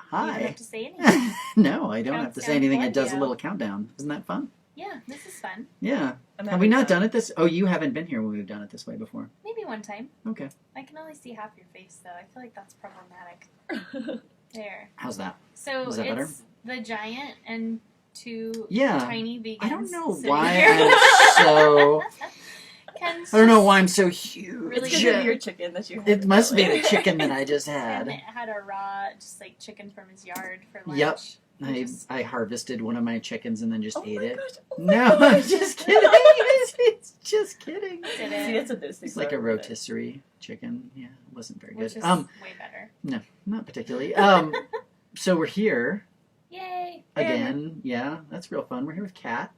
Hi. You don't have to say anything. No, I don't have to say anything. It does a you. little countdown. Isn't that fun? Yeah, this is fun. Yeah. Have we not done it this? Oh, you haven't been here when we've done it this way before. Maybe one time. Okay. I can only see half your face, though. I feel like that's problematic. There. How's that? So Is that better? it's the giant and two Yeah. tiny vegans. I don't know sitting why here. I'm so... Ken's I don't know just why I'm so huge. really It's good. your chicken that you had. It must be the chicken that I just And had. it had a raw, just like chicken from his yard for lunch. Yep. We just- I harvested one of my chickens and then just ate it. Gosh, No, I'm just kidding. It's just kidding. Did See, it, that's what those things It's like a are, isn't it? rotisserie chicken. Yeah, it wasn't very which good. is way better. No, not particularly. So we're here Yay! again. Yeah, that's real fun. We're here with Kat.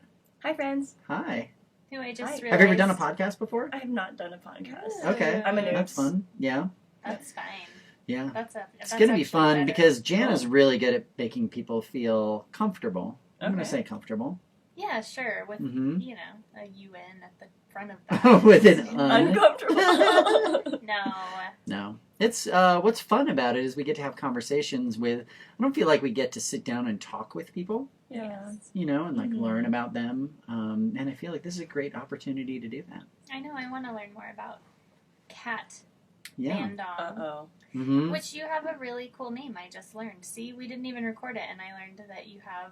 Hi, friends. Hi. Who I just Hi. realized. Have you ever done a podcast before? I have not done a podcast. Okay. I'm a noob. That's fun. Yeah. That's fine. Yeah. That's It's going to be fun better. because Jan is really good at making people feel comfortable. I'm going to Okay. say comfortable. Yeah, sure. With Mm-hmm. you know a UN at the front of that. With an Uncomfortable. No. No. It's what's fun about it is we get to have conversations with. I don't feel like we get to sit down and talk with people, Yeah. you know, and like Mhm. learn about them. And I feel like this is a great opportunity to do that. I know. I want to learn more about Kat Yeah. Bandong. Uh-oh. Mm-hmm. Which you have a really cool name. I just learned. See, we didn't even record it, and I learned that you have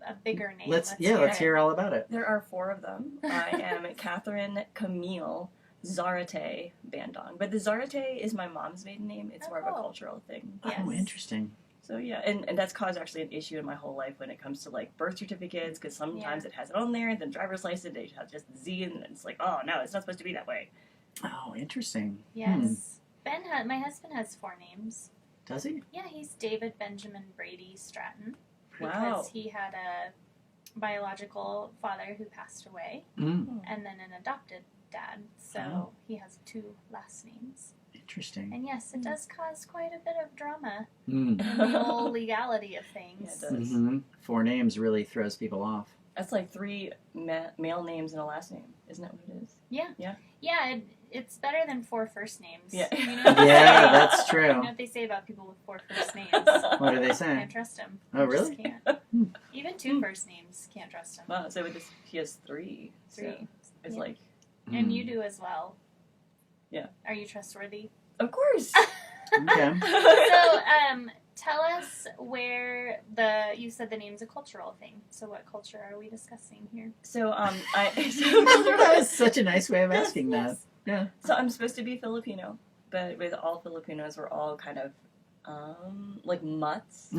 a bigger name. Let's it. hear all about it. There are 4 of them. I am Catherine Camille Zarate Bandong. But the Zarate is my mom's maiden name. It's more of a Oh. cultural thing. Yes. Oh, interesting. So yeah, and that's caused actually an issue in my whole life when it comes to like birth certificates, because sometimes it has it on there, and then driver's license, they have just Z, and it's like, oh no, it's not supposed to be that way. Oh, interesting. Yes. My husband has 4 names. Does he? Yeah, he's David Benjamin Brady Stratton. Wow. Because he had a biological father who passed away, Mm. and then an adopted dad. So Oh. he has 2 last names. Interesting. And yes, it does cause quite a bit of drama Mm. in the whole legality of things. Yeah, it does. Mm-hmm. 4 names really throws people off. That's like 3 male names and a last name, isn't that what it is? Yeah, it's better than 4 first names. Yeah. You know what they Yeah, say? that's true. You know what they say about people with 4 first names? What do they say? Can't trust them. Oh, really? Just can't. Hmm. Even 2 first names, can't trust them. Wow, so he has 3. 3. So it's Yeah. like, And Mm. you do as well. Yeah. Are you trustworthy? of course. Okay. So, tell us where you said the name's a cultural thing. So what culture are we discussing here? So That was such a nice way of asking that. Yeah. So I'm supposed to be Filipino, but with all Filipinos, we're all kind of like mutts.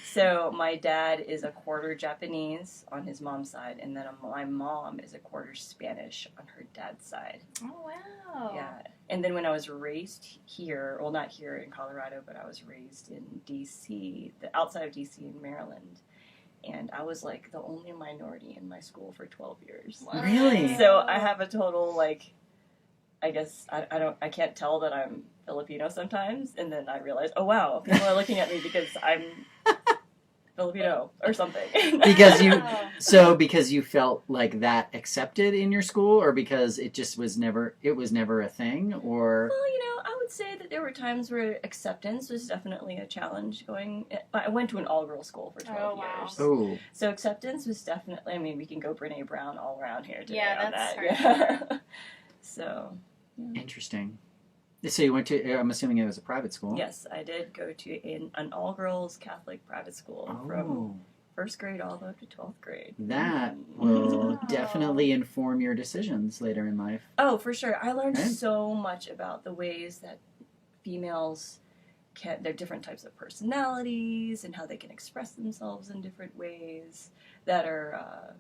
So my dad is a quarter Japanese on his mom's side, and then my mom is a quarter Spanish on her dad's side. Oh, wow. Yeah. And then when I was raised here, well, not here in Colorado, but I was raised in D.C., the outside of D.C. in Maryland. And I was like the only minority in my school for 12 years. Wow. Really? So I have a total, like, I guess I can't tell that I'm Filipino sometimes. And then I realize, oh wow, people are looking at me because I'm Filipino or something. Because Wow. because you felt like that accepted in your school, or because it just was never a thing, or Well, you know, I would say that there were times where acceptance was definitely a challenge going. I went to an all-girls school for 12 Oh, wow. years. oh, So acceptance was definitely, I mean, we can go Brene Brown all around here today Yeah, on that's that. hard. Yeah. So, interesting. So you went to? I'm assuming it was a private school. yes, I did go to an all-girls Catholic private school from Oh, first grade all the way up to 12th grade. that will Wow. definitely inform your decisions later in life. Oh, for sure. I learned Right. so much about the ways that females their different types of personalities and how they can express themselves in different ways that are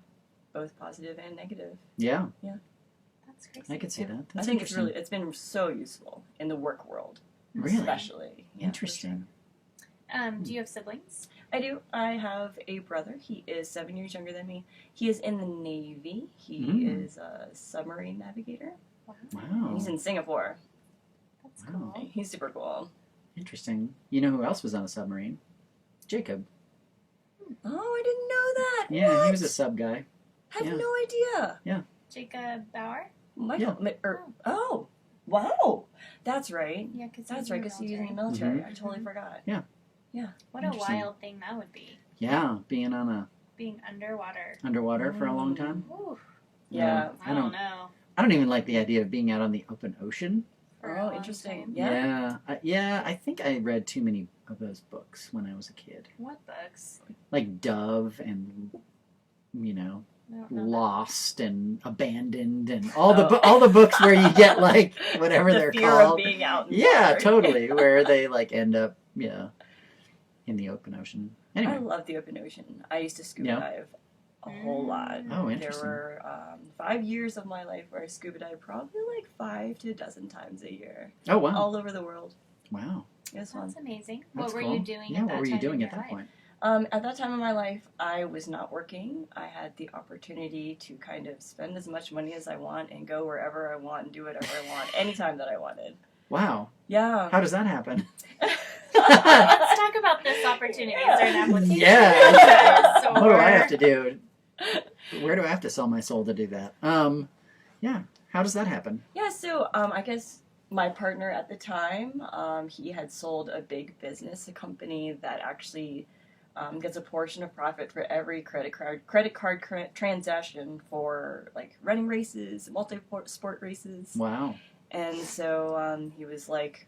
both positive and negative. Yeah, That's crazy. I could see that. I That's think interesting. it's been so useful in the work world, Really? especially. Yeah, for Interesting. Do you have siblings? I do. I have a brother. He is 7 years younger than me. He is in the Navy. He Mm. is a submarine navigator. Wow. He's in Singapore. That's Wow. cool. He's super cool. Interesting. You know who else was on a submarine? Jacob. Oh, I didn't know that. Yeah, What? he was a sub guy. I have yeah. no idea. Jacob Bauer? Michael. Oh, wow. That's right. Yeah, because That's right, because he's in the military. I totally forgot. Yeah. What a Interesting. wild thing that would be. Yeah, being Underwater. for a long time. Ooh, Yeah. I don't know. I don't even like the idea of being out on the open ocean. For a Oh, long interesting. time. Yeah. I think I read too many of those books when I was a kid. What books? Like Dove and, you know, I don't know Lost and Abandoned and all the books where you get like whatever the they're fear called. of being out in Yeah, water. totally. Where they like end up, in the open ocean. I Anyway, love the open ocean. I used to scuba Yeah. dive a whole lot. Oh, There interesting. were 5 years of my life where I scuba dived probably like 5 to a dozen times a year, Oh wow, all over the world. wow, It was fun. That's amazing. that's what were cool. you doing Yeah, at that what were you time doing in at your that life? point? At that time in my life, I was not working. I had the opportunity to kind of spend as much money as I want and go wherever I want and do whatever I want anytime that I wanted. Wow, Yeah. how does that happen? Let's talk about this opportunity. Is there an application? Yeah. So What do I have to do? Where do I have to sell my soul to do that? Yeah. How does that happen? Yeah, so I guess my partner at the time, he had sold a big business, a company that actually gets a portion of profit for every credit card transaction for like running races, multi-sport races. Wow. And so he was like,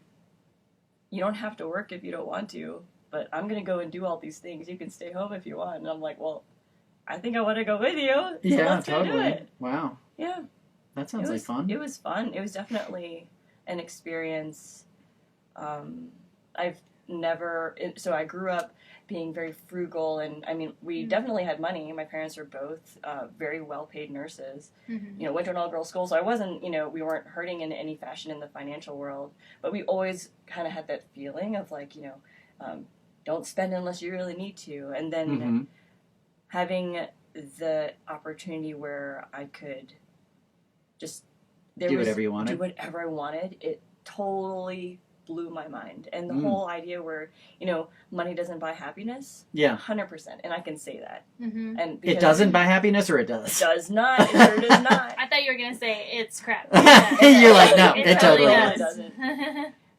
"You don't have to work if you don't want to, but I'm gonna go and do all these things. You can stay home if you want." And I'm like, "Well, I think I want to go with you. So Yeah, let's go do totally. it." Wow. Yeah. That sounds like fun. It was fun. It was definitely an experience. I've never. So I grew up being very frugal, and I mean, we definitely had money. My parents were both very well-paid nurses. Mm-hmm. You know, went to an all-girls school, so I wasn't. You know, we weren't hurting in any fashion in the financial world. But we always kind of had that feeling of like, don't spend unless you really need to, and then Mm-hmm. having the opportunity where I could just Do whatever you wanted. do whatever I wanted. It totally blew my mind, and the Mm. whole idea where money doesn't buy happiness. Yeah. 100%, and I can say that. Mm-hmm. And It because doesn't buy happiness, or it It does? does not. It sure does not. I thought you were gonna say it's crap. You're like, no, it totally doesn't.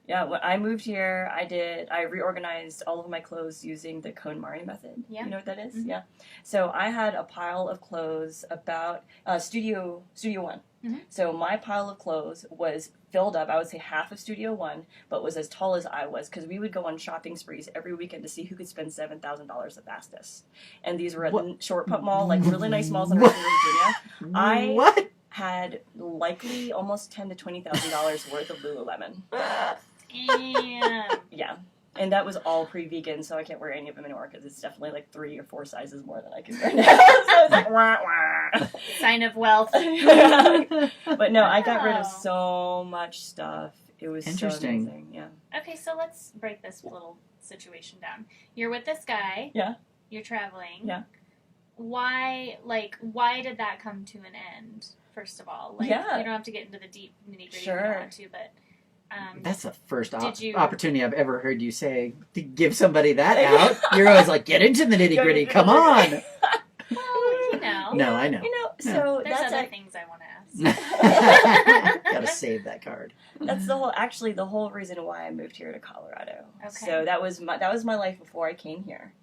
Yeah, when I moved here, I reorganized all of my clothes using the KonMari method. Yeah. You know what that is? Mhm. Yeah. So I had a pile of clothes about Studio One. Mhm. So my pile of clothes was filled up. I would say half of Studio One, but was as tall as I was because we would go on shopping sprees every weekend to see who could spend $7,000 the fastest. And these were at the Short Pump Mall, like really nice malls in Richmond, Virginia. I- What? Had likely almost $10,000 to $20,000 worth of Lululemon. And Yeah. And that was all pre-vegan, so I can't wear any of them anymore because it's definitely like 3 or 4 sizes more than I can wear now. So I was like, wah, wah. sign of wealth. But no, I got rid of Wow. so much stuff. It was Interesting. so amazing. Yeah. Okay, so let's break this little situation down. You're with this guy. Yeah. You're traveling. Yeah. Why did that come to an end? First of all, like Yeah. you don't have to get into the deep nitty gritty if you Sure. don't want to, but That's the first Did you- opportunity I've ever heard you say to give somebody that out. You're always like, get into the nitty gritty. Come on. well, you know, No, I know. So there's that's other it. things I want to ask. Gotta save that card. That's the whole reason why I moved here to Colorado. Okay. So that was my life before I came here.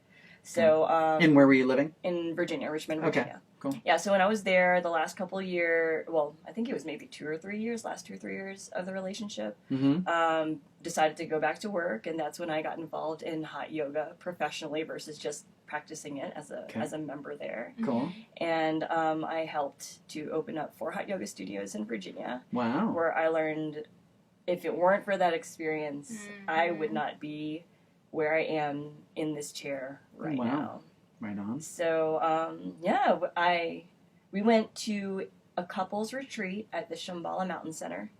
So And where were you living? in Virginia, Richmond, Okay, Virginia. cool. Yeah, so when I was there the last couple of years, well, I think it was maybe 2 or 3 years, last 2 or 3 years of the relationship, Mm-hmm. decided to go back to work, and that's when I got involved in hot yoga professionally versus just practicing it as a member there. Cool. And I helped to open up 4 hot yoga studios in Virginia, Wow. where I learned if it weren't for that experience, I Mhm. would not be where I am in this chair right Wow. now. Right on. So we went to a couples retreat at the Shambhala Mountain Center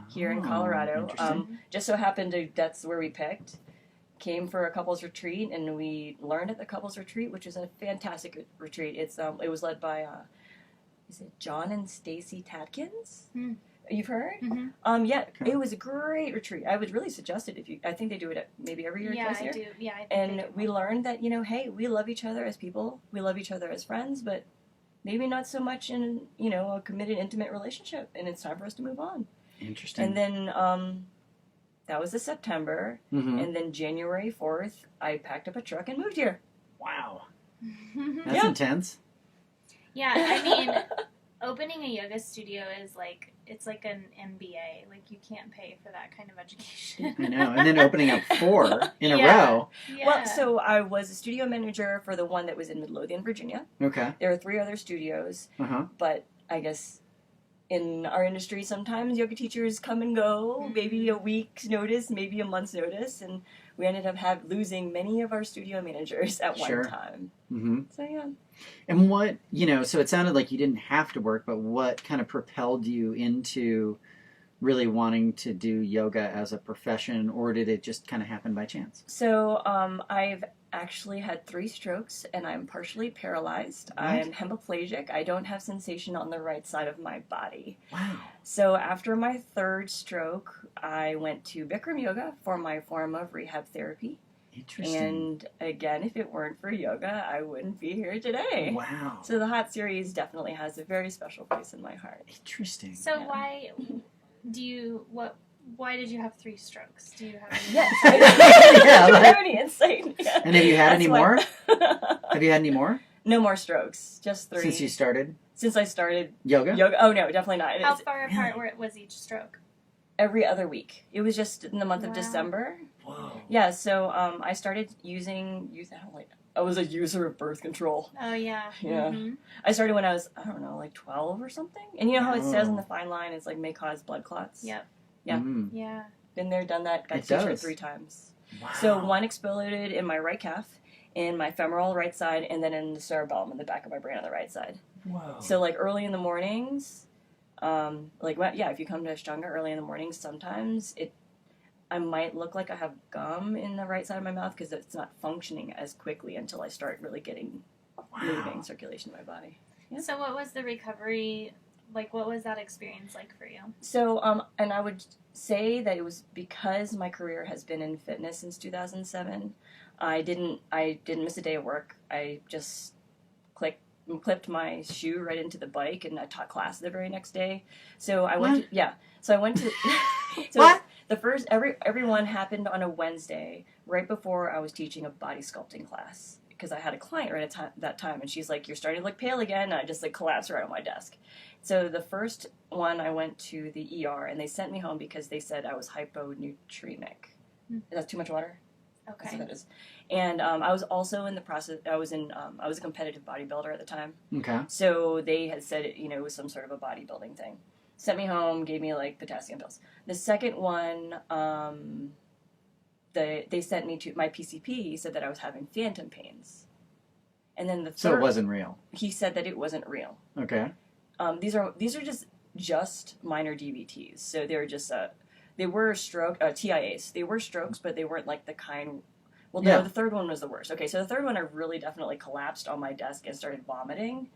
here in Oh, Colorado. interesting. Just so happened that's where we picked. Came for a couples retreat, and we learned at the couples retreat, which is a fantastic retreat. It was led by is it John and Stacy Tatkins? Hmm. You've heard? Mhm. Yeah, Okay. it was a great retreat. I would really suggest it I think they do it maybe every year, Yeah, twice a I year. do. Yeah, I think And they do. we learned that, hey, we love each other as people. We love each other as friends, but maybe not so much in, a committed, intimate relationship. And it's time for us to move on. Interesting. And then That was the September. Mm-hmm. And then January 4th, I packed up a truck and moved here. Wow. Yeah. That's intense. I mean, opening a yoga studio is like, it's like an MBA. Like, you can't pay for that kind of education. I know. And then opening up 4 in a Yeah. row. Yeah. Well, so I was a studio manager for the one that was in Midlothian, Virginia. Okay. There are 3 other studios, Uh-huh. but I guess in our industry, sometimes yoga teachers come and go, maybe a week's notice, maybe a month's notice, and we ended up losing many of our studio managers at Sure. one time. Mm-hmm. So, yeah. And what, so it sounded like you didn't have to work, but what kind of propelled you into really wanting to do yoga as a profession, or did it just kind of happen by chance? So, I've actually had 3 strokes, and I'm partially paralyzed. What? I'm hemiplegic. I don't have sensation on the right side of my body. Wow. So after my 3rd stroke, I went to Bikram yoga for my form of rehab therapy. Interesting. And again, if it weren't for yoga, I wouldn't be here today. Wow. So the hot series definitely has a very special place in my heart. Interesting. So Yeah. why did you have 3 strokes? Do you have any? Yes. Yeah, Do you like- have any insight? Yeah. And have you had any That's more? why- Have you had any more No more strokes. Just 3. since you started Since I started yoga? yoga. Oh, no, definitely not. How It's far apart was each stroke? every other week. It was just in the month of Wow. December. Whoa. Yeah, so I started I was a user of birth control. Oh, yeah. Yeah. Mhm. I started when I was, 12 or something. And you know how it says Oh. in the fine line, it's like may cause blood clots? Yep. Yeah. Mm. Yeah. Been there, done that, got It t-shirt does. 3 times. Wow. So one exploded in my right calf, in my femoral right side, and then in the cerebellum in the back of my brain on the right side. Whoa. So like early in the mornings, if you come to Ashtanga early in the mornings, sometimes I might look like I have gum in the right side of my mouth because it's not functioning as quickly until I start really getting moving circulation in my body. Yeah. So what was the recovery, like what was that experience like for you? So, and I would say that it was because my career has been in fitness since 2007. I didn't miss a day of work. I just clipped my shoe right into the bike, and I taught class the very next day. So I went to, so I went to, so What? the first, everyone happened on a Wednesday, right before I was teaching a body sculpting class. Because I had a client right at that time, and she's like, "You're starting to look pale again." And I just collapsed right on my desk. So the first one, I went to the ER, and they sent me home because they said I was hyponatremic. Is that too much water? That's Okay. what that is. And I was also in the process. I was a competitive bodybuilder at the time. Okay. So they had said it was some sort of a bodybuilding thing. Sent me home, gave me potassium pills. The second one, they sent me to my PCP. Said that I was having phantom pains. And then the third, So it wasn't real. he said that it wasn't real. Okay. These are just minor DVTs. So they were TIAs. They were strokes, but they weren't like the kind. Well, no, Yeah. the third one was the worst. Okay, so the third one, I really definitely collapsed on my desk and started vomiting,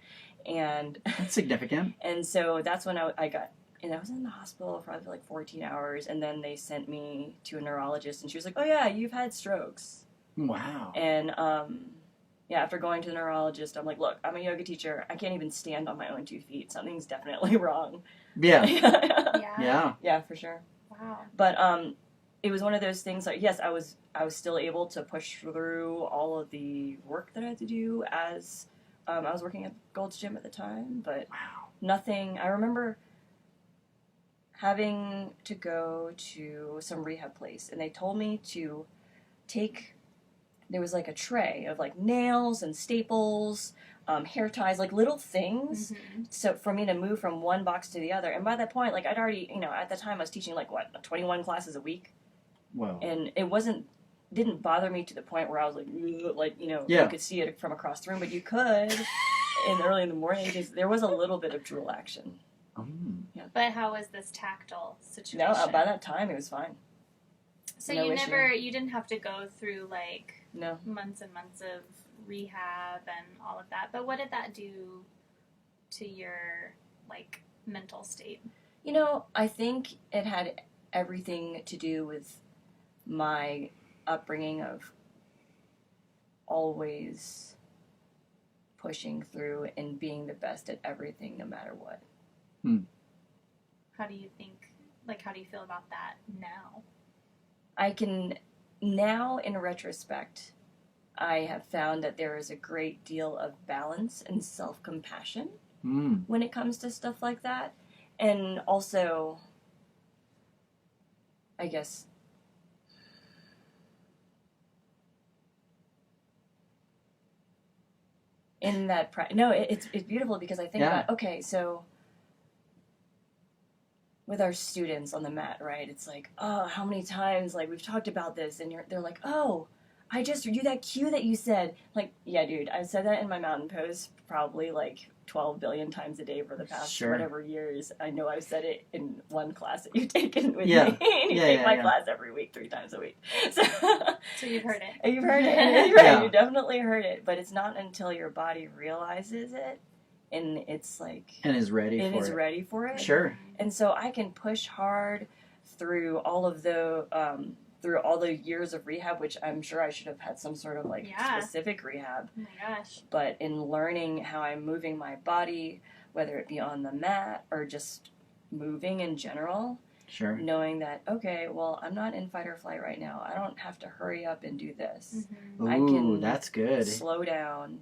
and That's significant. and so that's when I got. And I was in the hospital for probably 14 hours, and then they sent me to a neurologist, and she was like, "Oh yeah, you've had strokes." Wow. And after going to the neurologist, I'm like, "Look, I'm a yoga teacher. I can't even stand on my own 2 feet. Something's definitely wrong." Yeah. Yeah. Yeah. Yeah, for sure. Wow. But it was one of those things. Like, yes, I was still able to push through all of the work that I had to do as I was working at Gold's Gym at the time. But Wow. nothing. I remember having to go to some rehab place, and they told me to take. There was a tray of nails and staples, hair ties, little things. Mhm. So for me to move from one box to the other, and by that point, I'd already, at the time I was teaching 21 classes a week, Whoa. and it didn't bother me to the point where I was Yeah. you could see it from across the room, but you could early in the morning because there was a little bit of drool action. But how was this tactile situation? No, by that time it was fine. So no you issue. you didn't have to go through No. months and months of rehab and all of that. But what did that do to your mental state? I think it had everything to do with my upbringing of always pushing through and being the best at everything no matter what. How do you think? How do you feel about that now? I can now, in retrospect, I have found that there is a great deal of balance and self-compassion when it comes to stuff like that. And also, I guess, in that it's beautiful because I think about, okay, so with our students on the mat, right? It's like, oh, how many times, like, we've talked about this, and they're like, oh, I just do that cue that you said. Like, yeah, dude, I've said that in my mountain pose probably like 12 billion times a day for the past whatever years. I know I've said it in one class that you've taken with me. And you take my class every week, 3 times a week. So you've heard it. You've heard it. You're right. You definitely heard it. But it's not until your body realizes it and it's like... And is ready for it. Sure. And so I can push hard through all of the... through all the years of rehab, which I'm sure I should have had some sort of like specific rehab. Oh my gosh. But in learning how I'm moving my body, whether it be on the mat or just moving in general, knowing that, okay, well, I'm not in fight or flight right now. I don't have to hurry up and do this. Ooh, I can that's good. slow down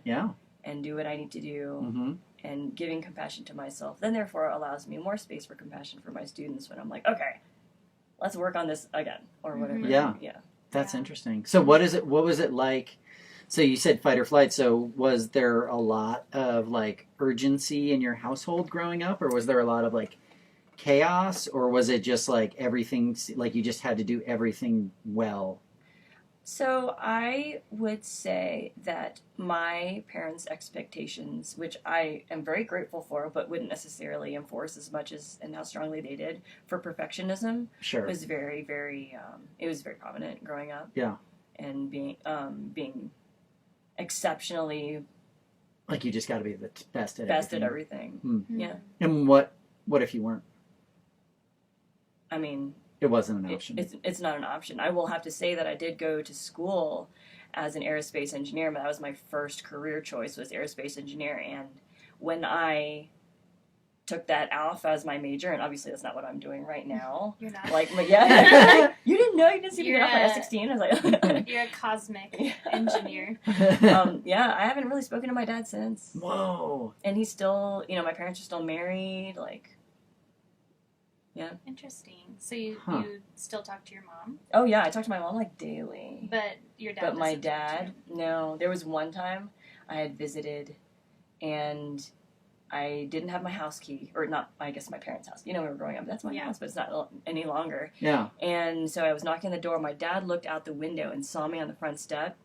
and do what I need to do. And giving compassion to myself then therefore allows me more space for compassion for my students when I'm like, okay, let's work on this again, or whatever. Yeah. That's interesting. So what was it like? So you said fight or flight, so was there a lot of, like, urgency in your household growing up, or was there a lot of, like, chaos, or was it just, like, everything, like, you just had to do everything well? So I would say that my parents' expectations, which I am very grateful for, but wouldn't necessarily enforce as much as and how strongly they did, for perfectionism, was very, very. It was very prominent growing up. Yeah. And being exceptionally. Like you just got to be the best at everything. Yeah. And what if you weren't? I mean. It wasn't an option. It's not an option. I will have to say that I did go to school as an aerospace engineer, but that was my first career choice, was aerospace engineer. And when I took that ALF as my major, and obviously that's not what I'm doing right now. You're not. Like, yeah. You didn't know? You didn't see me get off my F-16? I was like... You're a cosmic engineer. Yeah, I haven't really spoken to my dad since. Whoa. And he's still, my parents are still married, like... Yeah. Interesting. So you still talk to your mom? Oh yeah, I talk to my mom like daily. But your dad. But my dad, no. There was one time I had visited, and I didn't have my house key, or not. I guess my parents' house. We were growing up. That's my house, but it's not any longer. Yeah. And so I was knocking on the door. My dad looked out the window and saw me on the front step,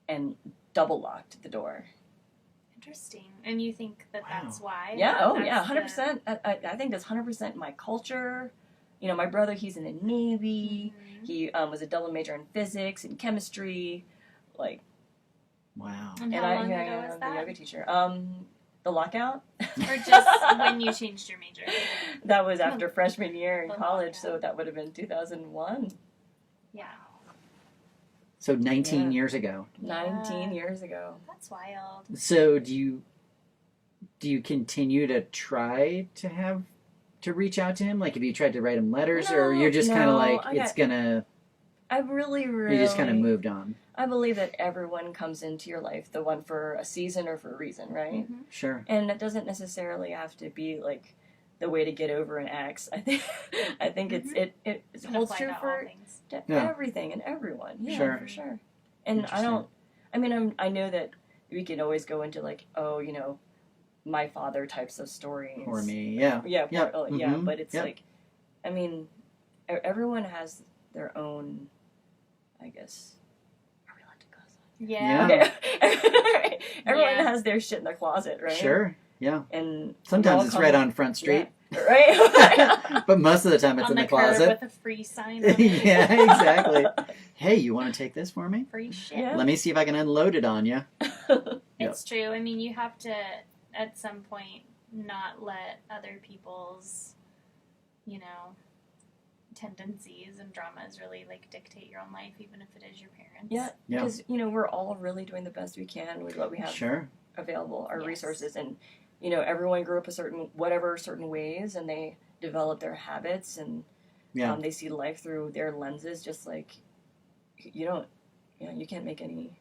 and double locked the door. Interesting. And you think that that's why? Yeah, 100%. I think that's 100% my culture. My brother, he's in the Navy. He was a double major in physics and chemistry. Like, wow. And how long ago was that? The yoga teacher. The lockout? Or just when you changed your major? That was after freshman year in college, so that would have been 2001. Yeah. So 19 years ago. 19 years ago. That's wild. So do you continue to try to reach out to him? Like, have you tried to write him letters, or you're just kind of like, I really you just kind of moved on? I believe that everyone comes into your life, the one for a season or for a reason, right? Mm-hmm. Sure. And it doesn't necessarily have to be like the way to get over an ex. I think it holds true for everything and everyone. Yeah, for sure. And I know that we can always go into like, my father types of stories. Or me, yeah. But it's like, everyone has their own, I guess. Are we allowed to gossip? Yeah. Okay. Everyone has their shit in their closet, right? Sure. Yeah. And sometimes it's right on Front Street. Yeah. Right? But most of the time it's in the closet. Curb with a free sign on it. Yeah, exactly. Hey, you want to take this for me? Free shit. Yeah. Let me see if I can unload it on you. It's true. I mean, you have to, at some point, not let other people's, tendencies and dramas really, like, dictate your own life, even if it is your parents. Yeah, because, we're all really doing the best we can with what we have available, our resources, and, everyone grew up certain ways, and they develop their habits, and Yeah. They see life through their lenses, just like you can't make any.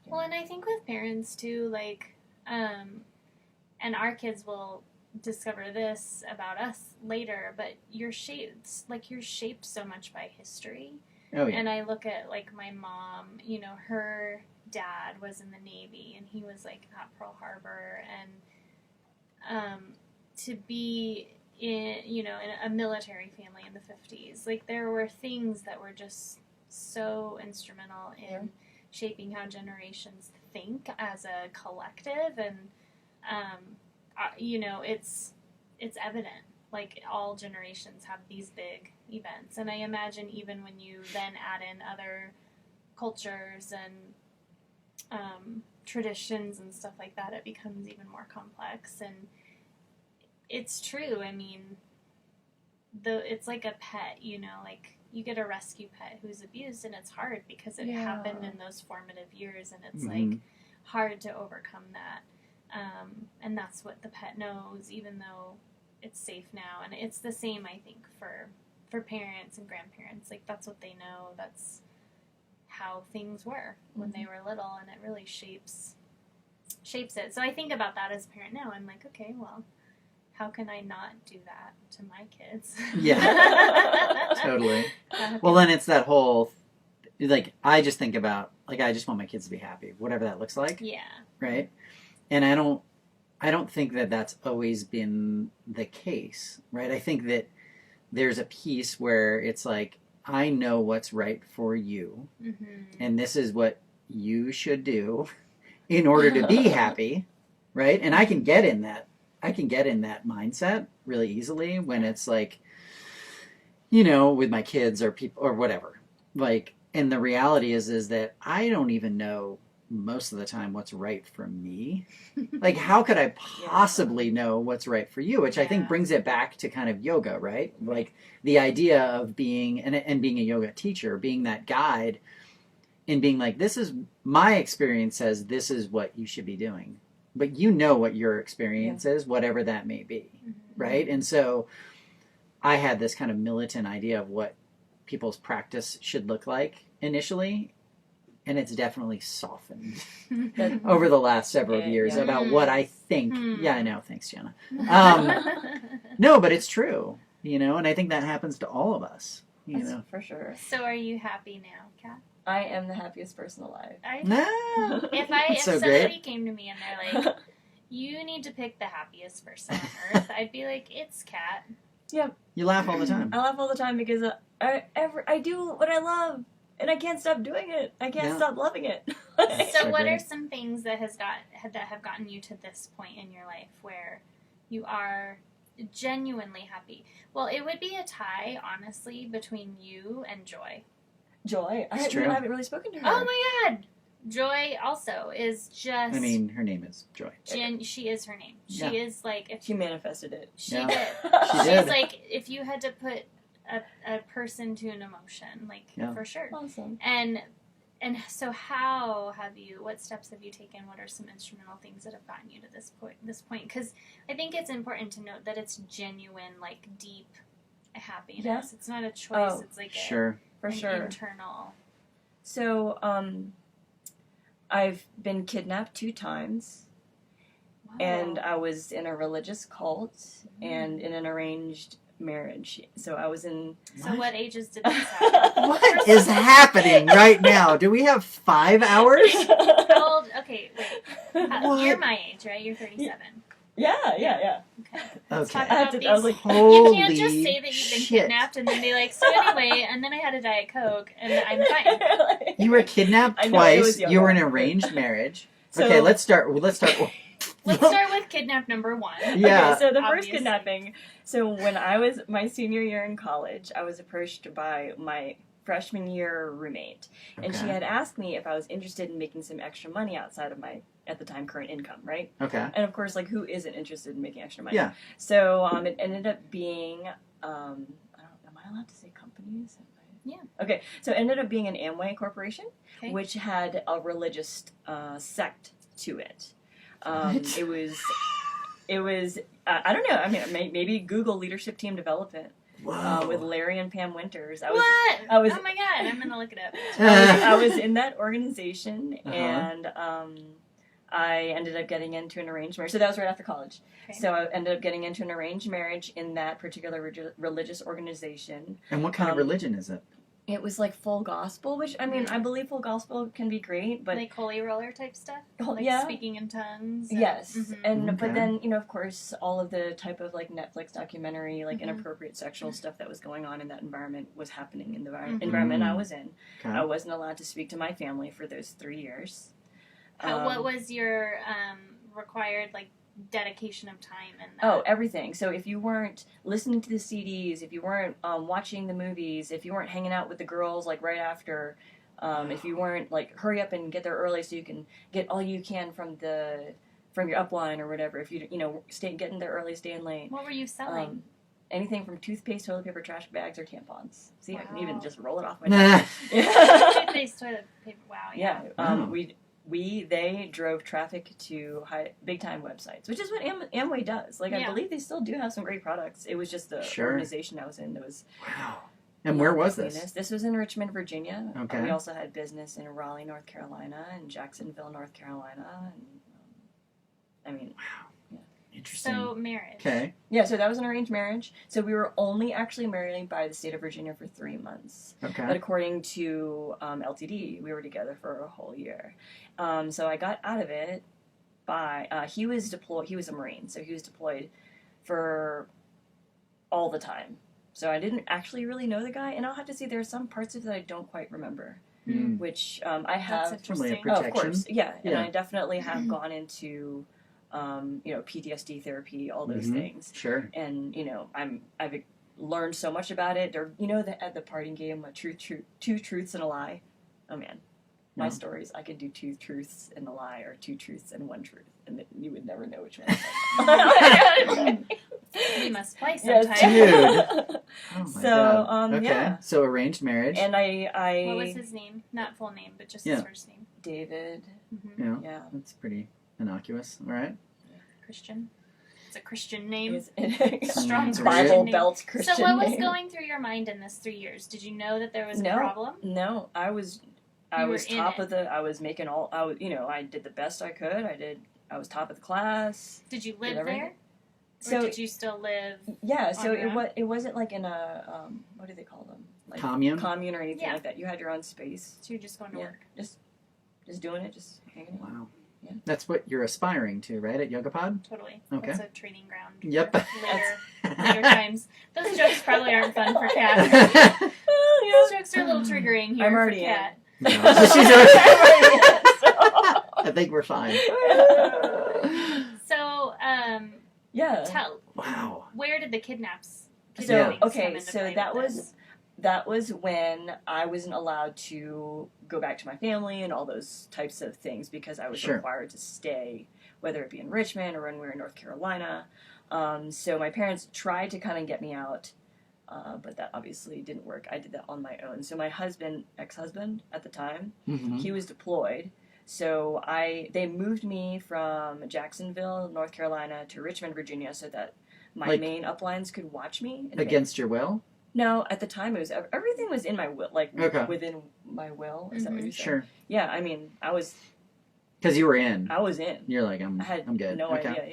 Well, and I think with parents too, like, and our kids will discover this about us later, but you're shaped so much by history. Oh yeah. And I look at, like, my mom, her dad was in the Navy, and he was, like, at Pearl Harbor, and to be in a military family in the 50s, like, there were things that were just so instrumental in shaping how generations think as a collective, and it's evident, like, all generations have these big events, and I imagine even when you then add in other cultures and traditions and stuff like that, it becomes even more complex. And it's true, I mean, it's like a pet, like, you get a rescue pet who's abused, and it's hard because it happened in those formative years, and it's like hard to overcome that. And that's what the pet knows, even though it's safe now. And it's the same, I think, for parents and grandparents. Like, that's what they know. That's how things were when they were little, and it really shapes it. So I think about that as a parent now. I'm like, okay, well, how can I not do that to my kids? Yeah. Totally. Well, then it's that whole, like, I just think about, like, I just want my kids to be happy, whatever that looks like. Yeah. Right? And I don't think that that's always been the case, right? I think that there's a piece where it's like, I know what's right for you, and this is what you should do in order to be happy, right? And I can get in that mindset really easily when it's like, with my kids or people or whatever. Like, and the reality is that I don't even know most of the time what's right for me. Like, how could I possibly know what's right for you? Which I think brings it back to kind of yoga, right? Like, the idea of being and being a yoga teacher, being that guide, and being like, this is my experience says this is what you should be doing, but what your experience is, whatever that may be, right? And so I had this kind of militant idea of what people's practice should look like initially, and it's definitely softened over the last several years about what I think. Yeah, I know. Thanks, Jenna. No, but it's true, and I think that happens to all of us, That's for sure. So are you happy now, Kat? I am the happiest person alive. If somebody came to me and they're like, you need to pick the happiest person on earth, I'd be like, it's Kat. Yeah. You laugh all the time. I laugh all the time because I do what I love, and I can't stop doing it. I can't stop loving it. So what are some things that have gotten you to this point in your life where you are genuinely happy? Well, it would be a tie, honestly, between you and Joy. Joy? I haven't really spoken to her. Oh my God! Joy also is just... I mean, her name is Joy. She is her name. She is like... She manifested it. She did. She's She's like, if you had to put a person to an emotion, like, for sure. Awesome. And so what steps have you taken? What are some instrumental things that have gotten you to this point? Because I think it's important to note that it's genuine, like, deep happiness. Yeah. It's not a choice. It's like an internal. So, I've been kidnapped 2 times, and I was in a religious cult and in an arranged marriage. So I was in... So what ages did this happen? What is happening right now? Do we have 5 hours? How old? Okay, wait. You're my age, right? You're 37. Yeah. Okay. Let's talk about these. I was like, you can't just say that you've been kidnapped and then be like, so anyway, and then I had a Diet Coke and I'm fine. You were kidnapped twice. You were in an arranged marriage. Okay, let's start. Let's start with kidnap number 1. Yeah. Okay, so the first kidnapping. So when I was my senior year in college, I was approached by my freshman year roommate, and she had asked me if I was interested in making some extra money outside of my, at the time, current income, right? Okay. And of course, like, who isn't interested in making extra money? Yeah. So it ended up being, am I allowed to say companies? Yeah. Okay, so it ended up being an Amway corporation, which had a religious sect to it. It was I don't know. I mean, maybe Google leadership team development. Whoa. with Larry and Pam Winters. What? I was- Oh my god! I'm gonna look it up. I was in that organization, Uh-huh. and I ended up getting into an arranged marriage. So that was right after college. Okay. So I ended up getting into an arranged marriage in that particular religious organization. And what kind of religion is it? It was like full gospel, which, I mean, I believe full gospel can be great, but... Like holy roller type stuff? Like yeah. speaking in tongues? Yes. Mhm. And Okay. but then, you know, of course, all of the type of like Netflix documentary, like Mhm. inappropriate sexual stuff that was going on in that environment was happening in the Mhm. environment I was in. Okay. I wasn't allowed to speak to my family for those 3 years. What was your required like dedication of time in that? Oh, everything. So if you weren't listening to the CDs, if you weren't watching the movies, if you weren't hanging out with the girls like right after, if you weren't like hurry up and get there early so you can get all you can from your upline or whatever. If you getting there early, staying late. What were you selling? Anything from toothpaste, toilet paper, trash bags, or tampons. See, I can even Wow. just roll it off my Nah. tongue. Yeah. Toothpaste, toilet paper. Wow. Yeah. Yeah. Wow. They drove traffic to big time websites, which is what Amway does. Like, I Yeah. believe they still do have some great products. It was just the Sure. organization I was in that was. Wow. And where was this? This was in Richmond, Virginia. Okay. We also had business in Raleigh, North Carolina, and Jacksonville, North Carolina, and I mean, Interesting. So marriage. Okay. yeah. So that was an arranged marriage. So we were only actually married by the state of Virginia for 3 months. But Okay. according to LTD, we were together for a whole year. So I got out of it by he was deployed. He was a Marine, so he was deployed for all the time. So I didn't actually really know the guy, and I'll have to say there are some parts of it that I don't quite remember, Mm. which I have. That's Probably a interesting. Oh, of protection. course, yeah, and Yeah. I definitely have gone into PTSD therapy, all those Mhm. things. Sure. And I've learned so much about it. Or at the parting game, two truths and a lie. Oh man, my No. stories. I could do 2 truths and a lie, or 2 truths and 1 truth, and then you would never know which one. We must play Yes. sometime. Dude. Oh my So, God. Okay. yeah. So arranged marriage. And I What was his name? Not full name, but just Yeah. his first name. David. Mm-hmm. Yeah. Yeah. That's pretty innocuous. All right. Christian. It's a Christian name. Strong It's a Bible weird- belt Christian. So what was name. going through your mind in this 3 years? Did you know that there was No. a problem? No, I was You were in top it. of the. I was making all. I did the best I could. I was top of the class. Did you live everything. there? Or So did you still live? yeah, so on your own? it wasn't like in a what do they call them? Like Commune? commune or anything Yeah. like that. You had your own space. So you're just going to Yeah. work. Just doing it, just hanging out. Wow. Yeah. That's what you're aspiring to, right? At YogaPod? Totally. Okay. That's a training ground. for Yep. Later times. Those jokes probably aren't fun for Kat. Those jokes are a little triggering here I'm for already in. Kat. No. She's I think we're fine. So, Yeah. tell Wow. where did the kidnappings Yeah. come Okay, into so play that with was this? that was when I wasn't allowed to go back to my family and all those types of things because I was Sure. required to stay, whether it be in Richmond or when we were in North Carolina. So my parents tried to kind of get me out, but that obviously didn't work. I did that on my own. So my ex-husband at the time, Mhm. he was deployed. So they moved me from Jacksonville, North Carolina, to Richmond, Virginia, so that my Like- main uplines could watch me. And Against your will? no, at the time it was everything was in my will, like Okay. within my will. Is that what Mhm. you're saying? Sure. Yeah, I mean, I was Because you were in. in. You're like, I had I'm good. no Okay. idea.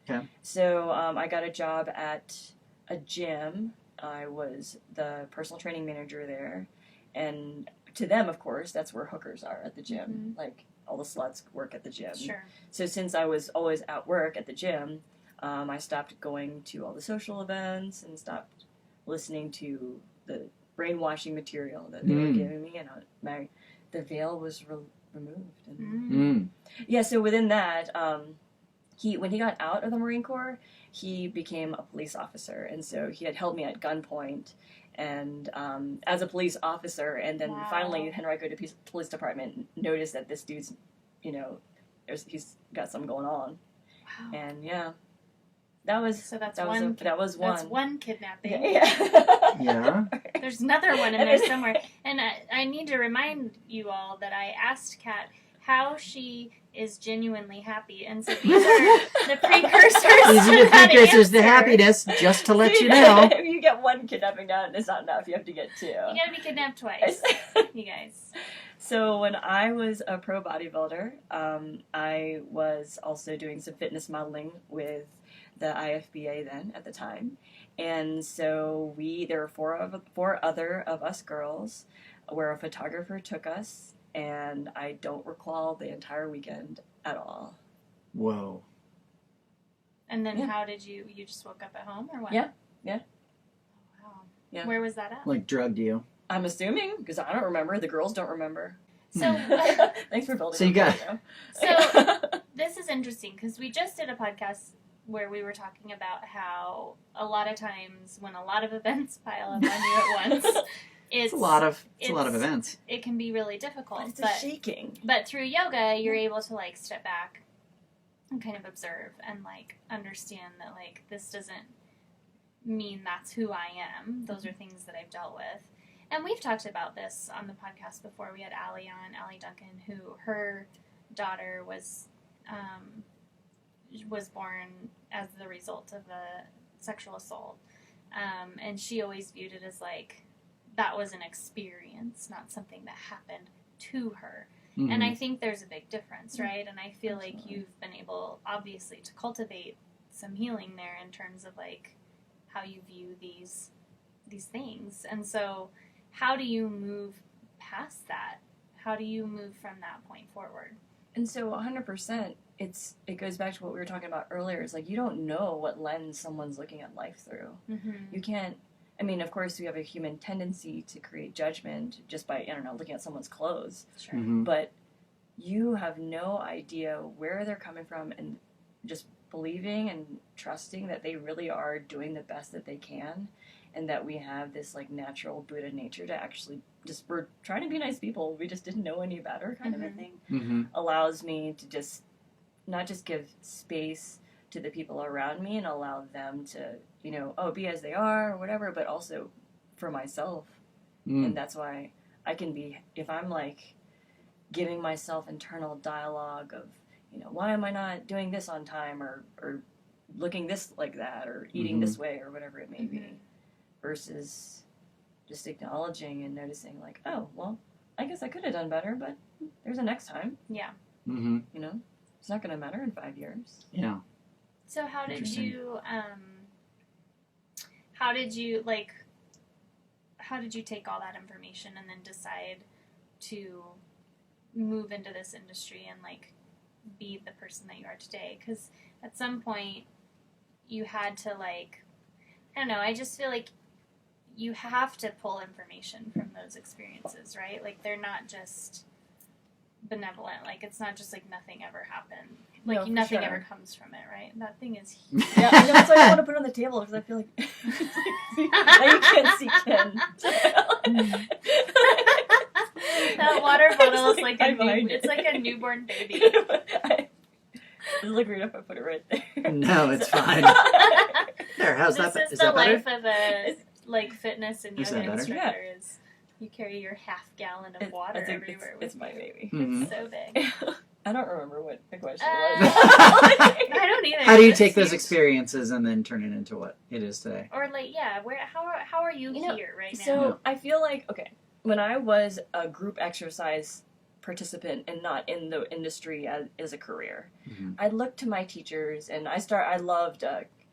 Yeah. Okay. So I got a job at a gym. I was the personal training manager there, and to them, of course, that's where hookers are at the gym. Like all the sluts work at the gym. Sure. So since I was always at work at the gym, I stopped going to all the social events and stopped listening to the brainwashing material that they were Mm. giving me, and the veil was removed. And Mm. yeah, so within that, when he got out of the Marine Corps, he became a police officer, and so he had held me at gunpoint. And as a police officer, and then Wow. finally Henrico Police Department noticed that this dude's, he's got something going on, Wow. and yeah, that was So that's that one. was one. That's one kidnapping. Yeah. Yeah. There's another one in there somewhere. And I need to remind you all that I asked Kat how she is genuinely happy. And so these are the precursors These are the to that precursors to answer. happiness, just to let you know. If you get one kidnapping down, it's not enough. You have to get 2. You gotta be kidnapped twice, you guys. So when I was a pro bodybuilder, I was also doing some fitness modeling with the IFBA then at the time. And so there were 4 other of us girls where a photographer took us, and I don't recall the entire weekend at all. Whoa. And then Yeah. how did you just woke up at home or what? Yeah. Wow. Yeah. Where was that at? Like drugged you. I'm assuming, because I don't remember. The girls don't remember. So, Thanks for building So you up got- that, this is interesting because we just did a podcast where we were talking about how a lot of times when a lot of events pile up on you at once, It's a lot of events. It can be really difficult. But it's shaking. But through yoga, you're able to like step back and kind of observe and like understand that like this doesn't mean that's who I am. Those are things that I've dealt with. And we've talked about this on the podcast before. We had Allie on, Allie Duncan, who her daughter was born as the result of a sexual assault. And she always viewed it as like that was an experience, not something that happened to her. Mm-hmm. And I think there's a big difference, right? And I feel like you've been able, obviously, to cultivate some healing there in terms of like how you view these things. And so, how do you move past that? How do you move from that point forward? And so 100%, it goes back to what we were talking about earlier. It's like you don't know what lens someone's looking at life through. Mm-hmm. You can't. I mean, of course, we have a human tendency to create judgment just by, I don't know, looking at someone's clothes. Sure. Mm-hmm. But you have no idea where they're coming from, and just believing and trusting that they really are doing the best that they can, and that we have this like natural Buddha nature to actually we're trying to be nice people. We just didn't know any better kind of a thing. Mm-hmm. Allows me to just not just give space to the people around me and allow them to, be as they are or whatever, but also for myself. And that's why I can be, if I'm like giving myself internal dialogue of, why am I not doing this on time or looking this like that or eating this way or whatever it may be, versus just acknowledging and noticing like, oh, well, I guess I could have done better, but there's a next time. Yeah. Mm-hmm. It's not going to matter in 5 years. Yeah. So how did Interesting. you take all that information and then decide to move into this industry and like be the person that you are today? Because at some point you had to like, I don't know, I just feel like you have to pull information from those experiences, right? Like they're not just benevolent. Like it's not just like nothing ever happened. Like No, for nothing sure. ever comes from it, right? That thing is huge. Yeah, I know, that's why I want to put it on the table, because I feel like now you can't see Ken. That water bottle is It's like right behind it's it. like a newborn baby. It'll look weird if I put it right there. No, it's fine. There, how's This that? is Is the that better? life of a like fitness and Is yoga that better? instructor. Is you carry your half gallon of water everywhere It's with my you. baby. Mhm. It's so big. I don't remember what the question Uh, was. I don't either. How do you It's take those huge. experiences and then turn it into what it is today? Or like, yeah, how are you, You know, here right now? So I feel like, okay, when I was a group exercise participant and not in the industry as a career, Mhm. I looked to my teachers, and I loved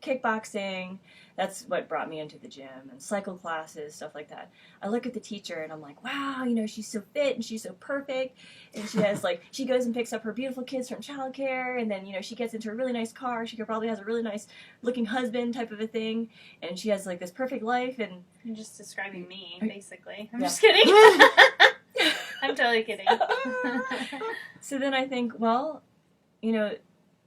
kickboxing. That's what brought me into the gym, and cycle classes, stuff like that. I look at the teacher and I'm like, wow, she's so fit and she's so perfect, and she has like, she goes and picks up her beautiful kids from childcare, and then she gets into a really nice car. She probably has a really nice looking husband, type of a thing, and she has like this perfect life. And You're just describing me, basically. I'm Yeah. just kidding. I'm totally kidding. so then I think, well,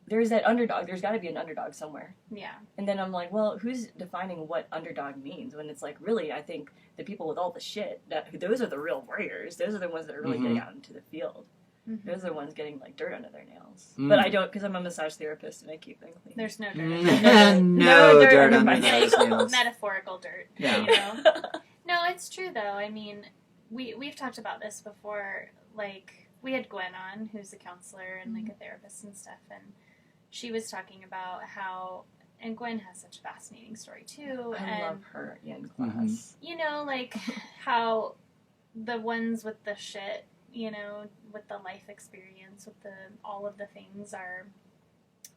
there's that underdog. There's got to be an underdog somewhere. Yeah. And then I'm like, well, who's defining what underdog means? When it's like, really, I think the people with all the shit, those are the real warriors. Those are the ones that are really Mhm. getting out into the field. Mhm. Those are the ones getting like dirt under their nails. Mm. But I don't, because I'm a massage therapist and I keep them clean. There's no dirt. No dirt dirt under under my those nails. nails. Metaphorical dirt. Yeah. You know? No, it's true though. I mean, we've talked about this before. Like, we had Gwen on, who's a counselor and like a therapist and stuff, and she was talking about how, and Gwen has such a fascinating story too. I love her in class. You know, like how the ones with the shit, you know, with the life experience, with the all of the things are,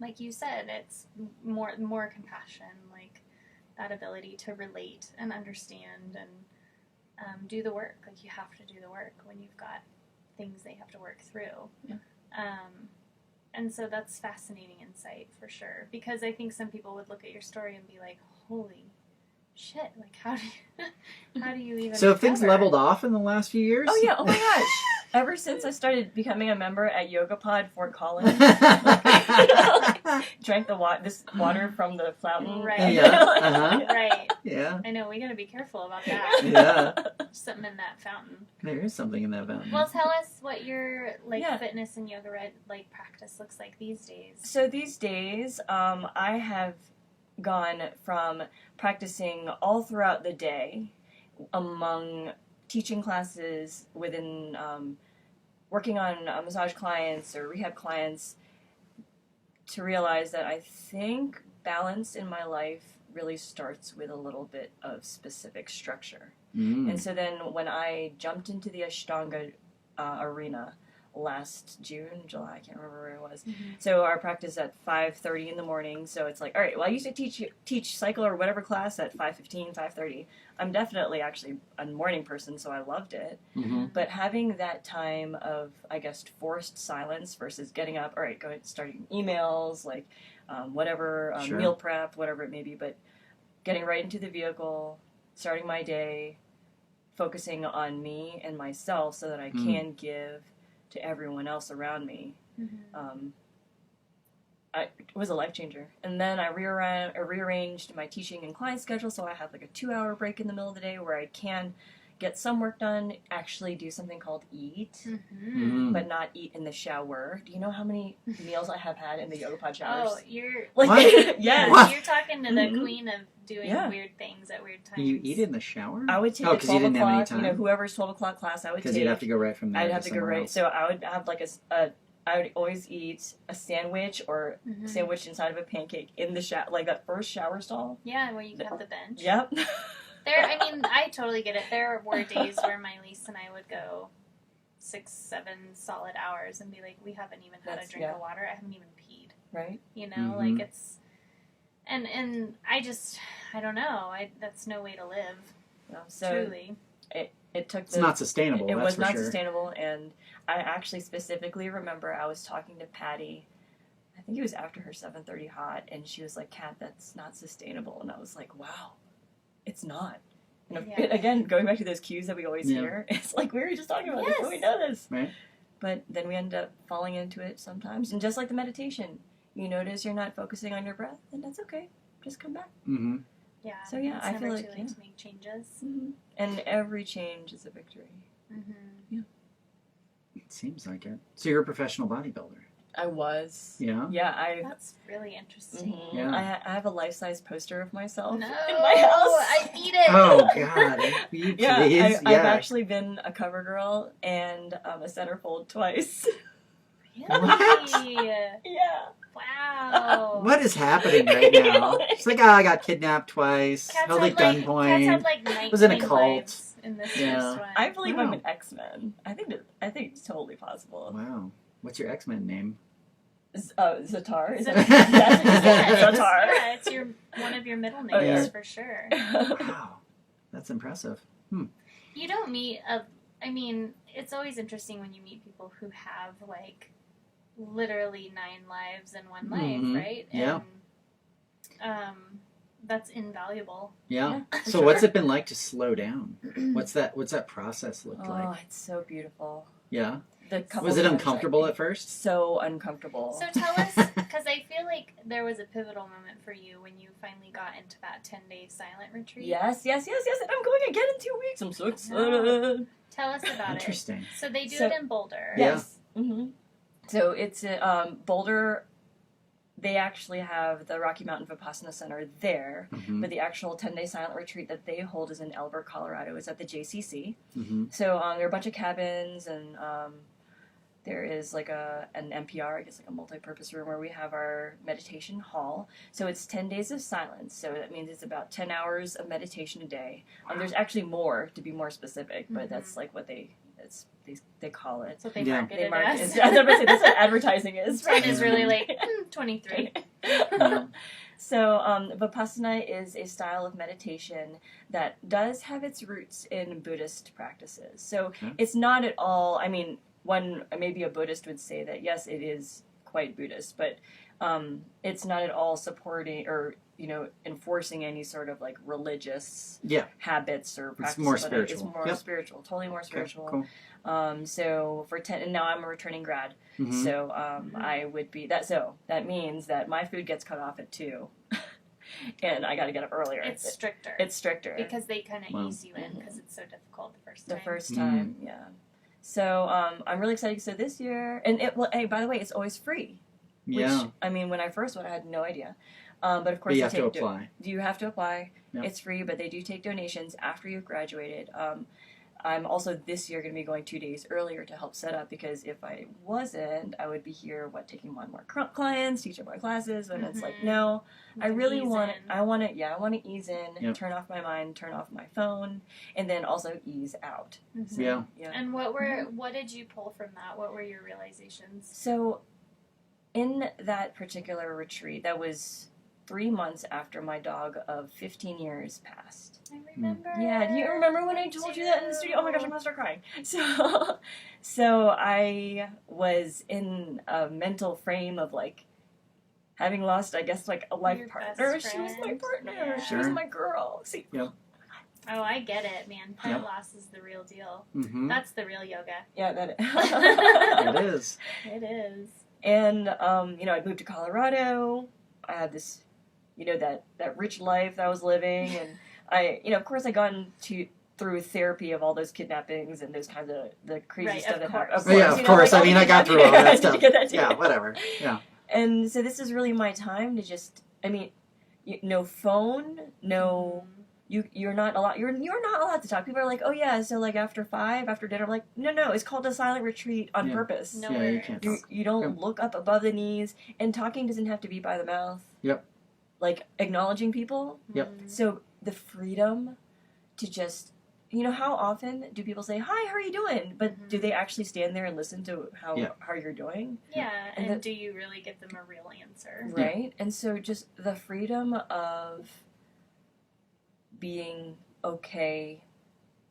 like you said, it's more compassion, like that ability to relate and understand and do the work. Like you have to do the work when you've got things they have to work through. Yeah. And so that's fascinating insight for sure, because I think some people would look at your story and be like, holy shit, like how do you even So have things recover? leveled off in the last few years? Oh yeah, oh my gosh. Ever since I started becoming a member at YogaPod Fort Collins, drank this water from the fountain. Right. Yeah. Uh-huh. Right. Yeah. I know, we gotta be careful about that. Yeah. Something in that fountain. There is something in that fountain. Well, tell us what your Yeah. fitness and yoga like practice looks like these days. So these days, I have gone from practicing all throughout the day among teaching classes within working on massage clients or rehab clients to realize that I think balance in my life really starts with a little bit of specific structure. And so then when I jumped into the Ashtanga arena last June, July, I can't remember where it was. So our practice at 5:30 in the morning. So it's like, all right, well, I used to teach cycle or whatever class at 5:15, 5:30. I'm definitely actually a morning person, so I loved it. But having that time of, I guess, forced silence versus getting up, all right, starting emails, like whatever, Sure. meal prep, whatever it may be, but getting right into the vehicle, starting my day, focusing on me and myself so that I can give to everyone else around me. It was a life changer. And then I rearranged my teaching and client schedule so I have like a 2-hour break in the middle of the day where I can get some work done, actually do something called eat, but not eat in the shower. Do you know how many meals I have had in the YogaPod showers? Oh, you're Like, What? yes. What? you're talking to the queen of doing weird things at weird times. You eat in the shower? I would take Oh, a 'cause you 12 didn't have any o'clock, time? whoever's 12 o'clock class I would take. Because you'd have to go right from there. I'd have to go somewhere right. else. So I would have like I would always eat a sandwich or sandwich inside of a pancake in the shower, like that first shower stall. Yeah, where you have the bench. Yep. I totally get it. There were days where my niece and I would go 6-7 solid hours and be like, we haven't even had a drink of water. I haven't even peed. Right. You know, like it's, and I don't know. That's no way to live. No, so truly. It took. It's not sustainable. It that's was for not sure. sustainable, and I actually specifically remember I was talking to Patty. I think it was after her 7:30 hot, and she was like, "Kat, that's not sustainable." And I was like, "Wow, it's not." And again, going back to those cues that we always hear, it's like we were just talking about this, so we know this. Right. But then we end up falling into it sometimes, and just like the meditation, you notice you're not focusing on your breath, and that's okay. Just come back. Mm-hmm. Yeah. So yeah, it's I never feel too like late to make changes. And every change is a victory. It seems like it. So you're a professional bodybuilder. I was. Yeah. Yeah, That's really interesting. Yeah. I have a life-size poster of myself No, in my house. I need it. Oh God! Will you Yeah, please? I've actually been a cover girl and a centerfold twice. Really? Yeah. Wow. What is happening right now? It's like, I got kidnapped twice, Cats held at had, gunpoint. Cats had like 19 was in a cult. lives in this Yeah. first one. I believe Wow. I'm an X-Men. I think it's totally possible. Wow. What's your X-Men name? Zatar. Is Zatar. that, that's Zatar. Yeah, it's one of your middle names yeah. for sure. Wow. That's impressive. You don't meet it's always interesting when you meet people who have like literally 9 lives in one life, right? Yeah. And that's invaluable. Yeah. Yeah, So sure. what's it been like to slow down? What's that process look Oh, like? it's so beautiful. Yeah. The couple Was it times uncomfortable at first? So uncomfortable. So tell us, because I feel like there was a pivotal moment for you when you finally got into that 10-day silent retreat. Yes. And I'm going again in 2 weeks. I'm so excited. Tell us about it. Interesting. So they do So- it in Boulder. Yeah. Yes. So it's Boulder. They actually have the Rocky Mountain Vipassana Center there, but the actual 10-day silent retreat that they hold is in Elbert, Colorado. It's at the JCC. So there are a bunch of cabins, and There is like an NPR, I guess like a multi-purpose room where we have our meditation hall. So it's 10 days of silence. So that means it's about 10 hours of meditation a day. There's actually more, to be more specific, but that's like what they call it. That's what they Yeah. market They it market as. that's what advertising is. This one is really like 23. Yeah. So, Vipassana is a style of meditation that does have its roots in Buddhist practices. So, it's not at all, I mean, maybe a Buddhist would say that, yes, it is quite Buddhist, but it's not at all supporting or, enforcing any sort of, like, religious habits or practices. It's more spiritual. It's more spiritual, totally more spiritual. Okay, cool. So, and now I'm a returning grad. Mm-hmm. So I would be so that means that my food gets cut off at 2, and I got to get up earlier. It's stricter. It's stricter because they kind of Wow. ease you in because it's so difficult the first time. The first time, yeah. So I'm really excited. So this year, and hey, by the way, it's always free. Yeah. Which, I mean, when I first went, I had no idea. But of course, you have to apply. You have to apply. Yep. It's free, but they do take donations after you've graduated. I'm also this year going to be going 2 days earlier to help set up, because if I wasn't, I would be here, taking one more clients, teaching more classes, and it's like, no, I really want to, I want to ease in, turn off my mind, turn off my phone, and then also ease out. Mm-hmm. So, Yeah. And what did you pull from that? What were your realizations? So, in that particular retreat, that was 3 months after my dog of 15 years passed. I remember. Yeah, do you remember when I told you that in the studio? Oh my gosh, I'm gonna start crying. So I was in a mental frame of like having lost, I guess, like a life Your partner. best She was my friend. partner. Yeah. She was my girl. See, Yep. Oh, I get it, man. Pet loss is the real deal. Mm-hmm. That's the real yoga. yeah, that It is. It is. And I'd moved to Colorado. I had this, that rich life that I was living, and I, of course, I got through therapy of all those kidnappings and those kinds of the crazy stuff that happened. Of course. I mean, I got through all that stuff. Did you get that too? Yeah, whatever. Yeah. And so this is really my time to just, no phone, no, you're not allowed, you're not allowed to talk. People are like, oh yeah, so like after 5, after dinner, I'm like, no, it's called a silent retreat on purpose. No, you can't. You don't look up above the knees, and talking doesn't have to be by the mouth. Yep. Like acknowledging people. Yep. So the freedom to just, how often do people say, hi, how are you doing? But do they actually stand there and listen to how you're doing? Yeah, and do you really give them a real answer? Right? And so just the freedom of being okay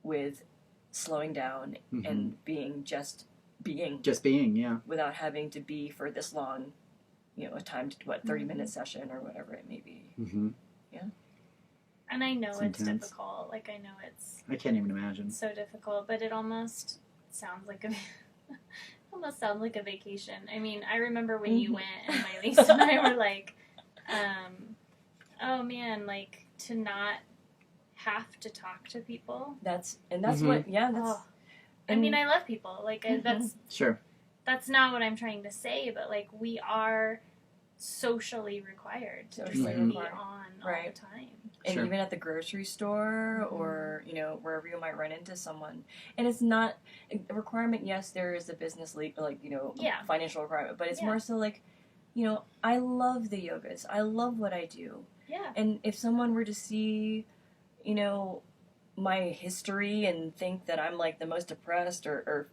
with slowing down and being just being. Just being, yeah. Without having to be for this long, a timed, 30-minute session or whatever it may be. Mm-hmm. Yeah. And I know it's intense. difficult. Like, I know it's I can't even imagine. so difficult, but it almost sounds like a vacation. I mean, I remember when you went, and my niece and I were like, oh man, like, to not have to talk to people. That's Mhm. what, that's... Oh. I mean, I love people. Like, Sure. that's not what I'm trying to say, but, like, we are socially required to just Socially be required. on Right. all the time. And Sure. even at the grocery store or, wherever you might run into someone. And it's not a requirement. Yes, there is a business financial requirement, but it's more so like, I love the yogas. I love what I do. Yeah. And if someone were to see, my history and think that I'm like the most depressed or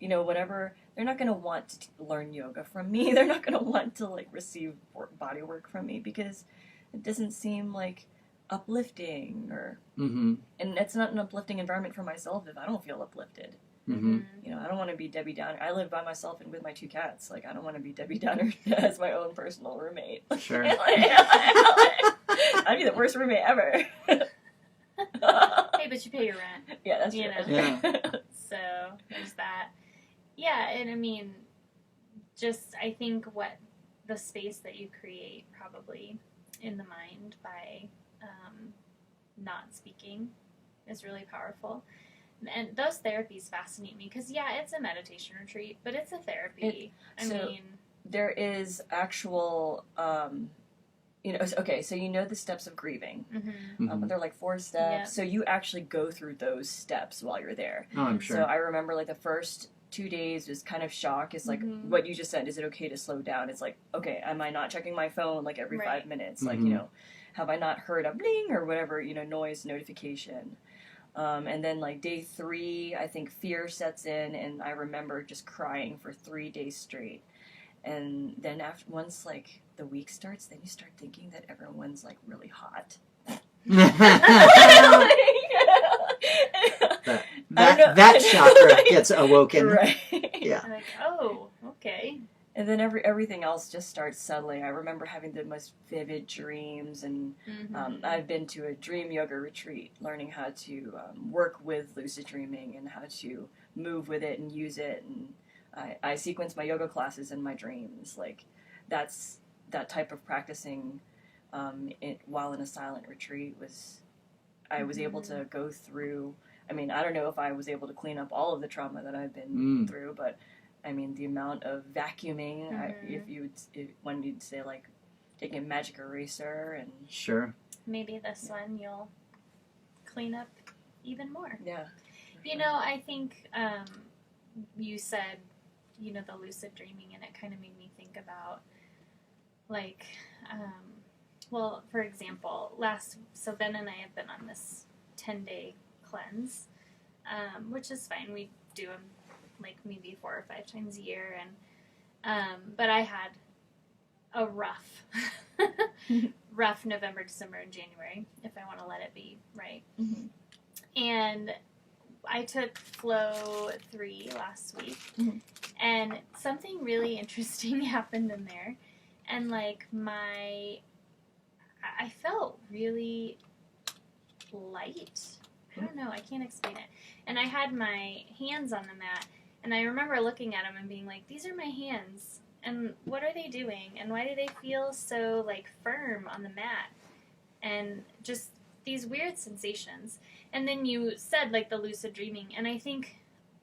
whatever, they're not going to want to learn yoga from me. They're not going to want to like receive body work from me because it doesn't seem like uplifting and it's not an uplifting environment for myself if I don't feel uplifted. Mm-hmm. I don't want to be Debbie Downer. I live by myself and with my 2 cats. Like, I don't want to be Debbie Downer as my own personal roommate. Sure. I'd be the worst roommate ever. Hey, but you pay your rent. Yeah, that's true. Yeah. So there's that. Yeah, and I mean, just I think what the space that you create probably in the mind by not speaking is really powerful. And those therapies fascinate me because, it's a meditation retreat, but it's a therapy. There is actual, okay, so the steps of grieving. They're like 4 steps. Yeah. So you actually go through those steps while you're there. Oh, I'm sure. So I remember like the first 2 days was kind of shock. It's like Mhm. what you just said. Is it okay to slow down? It's like, okay, am I not checking my phone like every Right. 5 minutes? Like, Mhm. have I not heard a bling or whatever, noise notification? And then like day 3, I think fear sets in, and I remember just crying for 3 days straight. And then once like the week starts, then you start thinking that everyone's like really hot. that chakra gets awoken. Right. Yeah. I'm like, oh, okay. And then everything else just starts settling. I remember having the most vivid dreams, and Mhm. I've been to a dream yoga retreat, learning how to work with lucid dreaming and how to move with it and use it. And I sequence my yoga classes in my dreams. Like that's that type of practicing while in a silent retreat was. I was able to go through. I mean, I don't know if I was able to clean up all of the trauma that I've been through, but I mean, the amount of vacuuming, if one you'd say like taking a magic eraser and Sure. Maybe this one you'll clean up even more. yeah. I think you said, the lucid dreaming, and it kind of made me think about, like, well, for example, so Ben and I have been on this 10-day cleanse, which is fine. We do them like maybe 4 or 5 times a year, and but I had a rough November, December, and January, if I want to let it be right. Mm-hmm. And I took Flow 3 last week, and something really interesting happened in there, and like I felt really light. I don't know, I can't explain it. And I had my hands on the mat, and I remember looking at them and being like, these are my hands, and what are they doing, and why do they feel so like firm on the mat, and just these weird sensations. And then you said like the lucid dreaming, and I think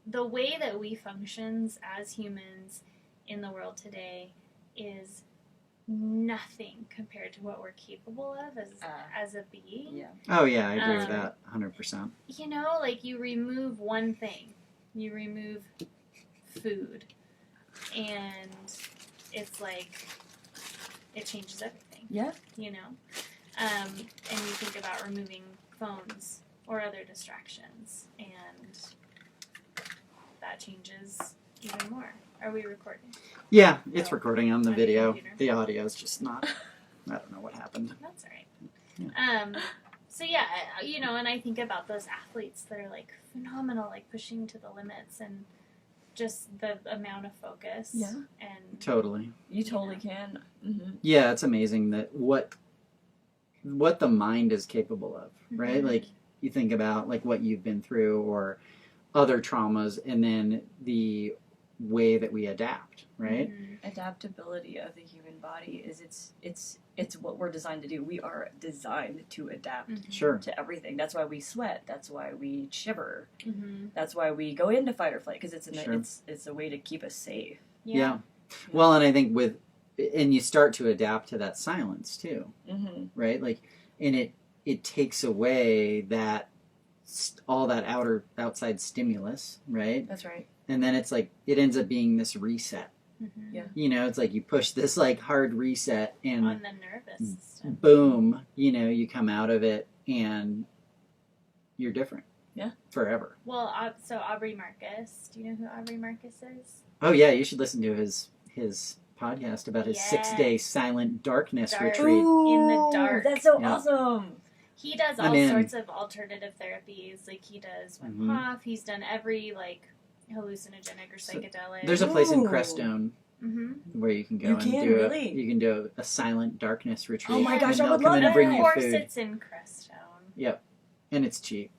the way that we functions as humans in the world today is nothing compared to what we're capable of as a being. Yeah. Oh yeah, I agree with that 100%. Like you remove one thing, you remove food, and it's like it changes everything. Yeah. And you think about removing phones or other distractions, and that changes even more. Are we recording? Yeah, it's recording on the On the video. computer. The audio is just not. I don't know what happened. That's all right. So yeah, and I think about those athletes that are like phenomenal, like pushing to the limits, and just the amount of focus. Yeah. And Totally. You totally can. Mm-hmm. Yeah, it's amazing that what the mind is capable of, right? Mhm. Like you think about like what you've been through or other traumas, and then the way that we adapt, right? Mhm. Adaptability of the human body is it's what we're designed to do. We are designed to adapt Mhm. Sure. to everything. That's why we sweat. That's why we shiver. Mhm. That's why we go into fight or flight, because Sure. it's a way to keep us safe. Yeah. Well, and I think and you start to adapt to that silence too, Mm-hmm. right? Like, and it takes away that all that outside stimulus, right? That's right. And then it's like it ends up being this reset. Mhm. Yeah. It's like you push this like hard reset, and On the nervous system. boom, you come out of it and you're different. Yeah. Forever. Well, so Aubrey Marcus. Do you know who Aubrey Marcus is? Oh yeah, you should listen to his podcast about his Yes. 6-day silent darkness Dark. retreat. In the dark. That's so Yeah. awesome. He does all I'm in. sorts of alternative therapies. Like he does Wim Mhm. Hof. He's done every like hallucinogenic or So, psychedelic. There's a place in Ooh. Crestone Mm-hmm. where you can go You and can, do really? you can do a silent darkness retreat. Oh my gosh, and I they'll would come love in and that. bring Of you course, food. it's in Crestone. And it's cheap.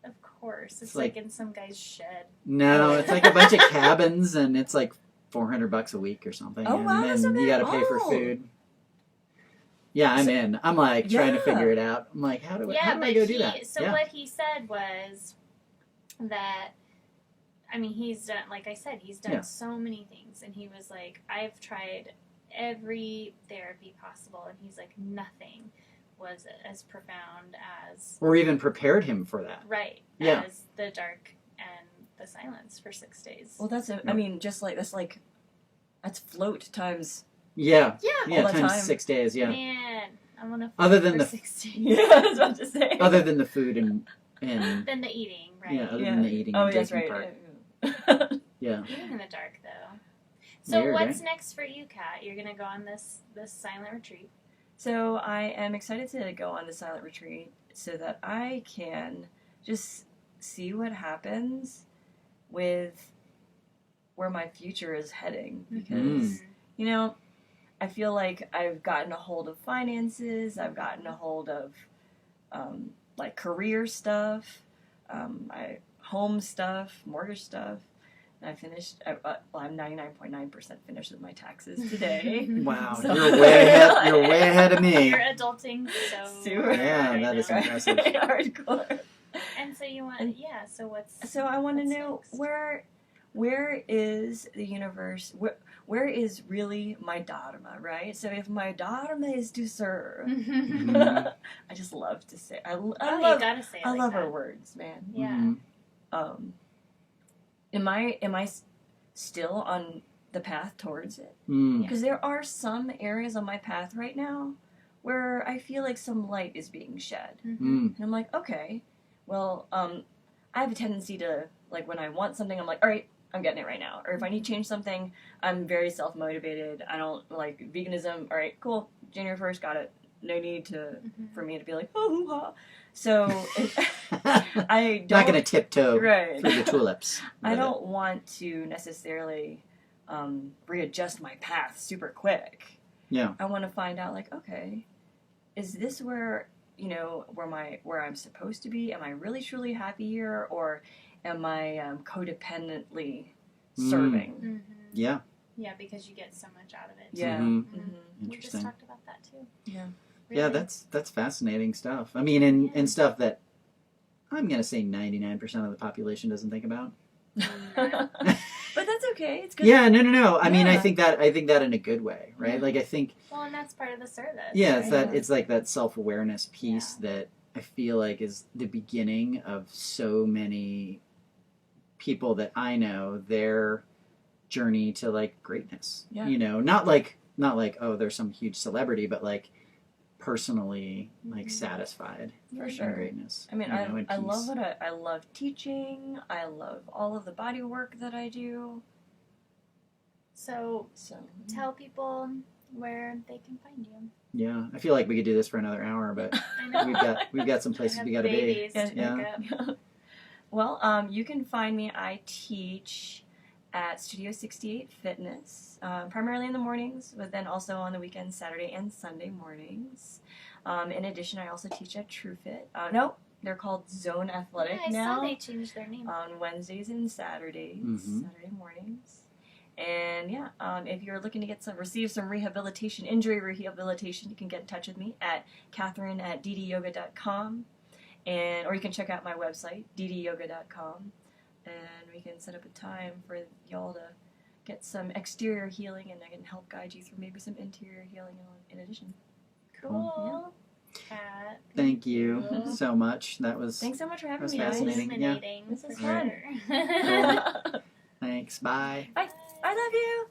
Of course, it's like- like in some guy's shed. No, it's like a bunch of cabins, and it's like $400 a week or something. Oh, and wow, then that's not you bad got to at pay for all. food. Yeah, I'm in. I'm like trying to Yeah. figure it out. I'm like, how do I go do that? So yeah. what he said was that, I mean, he's done, like I said, he's done Yeah. so many things, and he was like, I've tried every therapy possible, and he's like, nothing was as profound as Or even prepared him for that. right Yeah. as the dark and the silence for 6 days. Well, I mean, just like that's float times. Yeah. Yeah. Yeah, All the times time. 6 days, yeah. Man, I want to Other than for the- 6 days. Yeah, I was about to say. Other than the food and Then the eating, right? yeah, other than the eating Oh, and yes, drinking right. part. Yeah. Eating in the dark, though. So Weird, what's right? next for you, Kat? You're gonna go on this silent retreat. So I am excited to go on the silent retreat so that I can just see what happens with where my future is heading. Because, you know, I feel like I've gotten a hold of finances, I've gotten a hold of like career stuff, home stuff, mortgage stuff. I finished. I'm 99.9% finished with my taxes today. Wow, So- you're way ahead. You're way ahead of me. You're adulting so Super. Yeah, right that is now. impressive. Hardcore. And so you want, so what's So I want to what's know next? where is the universe? Where is really my dharma? Right. So if my dharma is to serve, Mhm. I just love to say. I Oh, you love. gotta say it I like love that. our words, man. Yeah. Mhm. Am I still on the path towards it? Mm. Because there are some areas on my path right now where I feel like some light is being shed. Mm. And I'm like, okay, well, I have a tendency to, like, when I want something, I'm like, all right, I'm getting it right now. Or if I need to change something, I'm very self-motivated. I don't, like, veganism, all right, cool, January 1st, got it. No need to for me to be like, oh, hoo-ha. So, I don't... Not gonna tiptoe Right. through the tulips. I with it. don't want to necessarily readjust my path super quick. Yeah. I want to find out, like, okay, is this where, you know, where I'm supposed to be? Am I really truly happy here, or am I codependently serving? Mhm. Yeah. Yeah, because you get so much out of it. Yeah. Mhm. Mhm. We just Interesting. talked about that too. Yeah. Yeah, Really. that's fascinating stuff. I mean, and stuff that I'm gonna say 99% of the population doesn't think about. But that's okay. It's good. Yeah, no. I mean, I Yeah. think that in a good way, right? Yeah. Like I think, Well, and that's part of the service. yeah, it's right? that it's like that self-awareness piece that I feel like is the beginning of so many people that I know, their journey to like greatness. Yeah. You know, not like oh, there's some huge celebrity, but like personally like satisfied For in sure. greatness. I mean, you know, in I love peace. what I love teaching. I love all of the body work that I do. So So tell people where they can find you. Yeah, I feel like we could do this for another hour, but I know. we've got some places I have we got to be. babies to pick Yeah. up. Well, you can find me. I teach at Studio 68 Fitness, primarily in the mornings, but then also on the weekends, Saturday and Sunday mornings. In addition, I also teach at TrueFit. No, they're called Zone Athletic Yeah, I now. saw they changed their name. On Wednesdays and Saturdays, Mhm. Saturday mornings. And yeah, if you're looking to receive some rehabilitation, injury rehabilitation, you can get in touch with me at Catherine@ddyoga.com, or you can check out my website, ddyoga.com, and we can set up a time for y'all to get some exterior healing, and I can help guide you through maybe some interior healing in addition. Cool. Kat, Thank you you. so much. That was Thanks so much for having That's me, fascinating. guys. Illuminating. This is for fun. sure. thanks. Bye. I love you.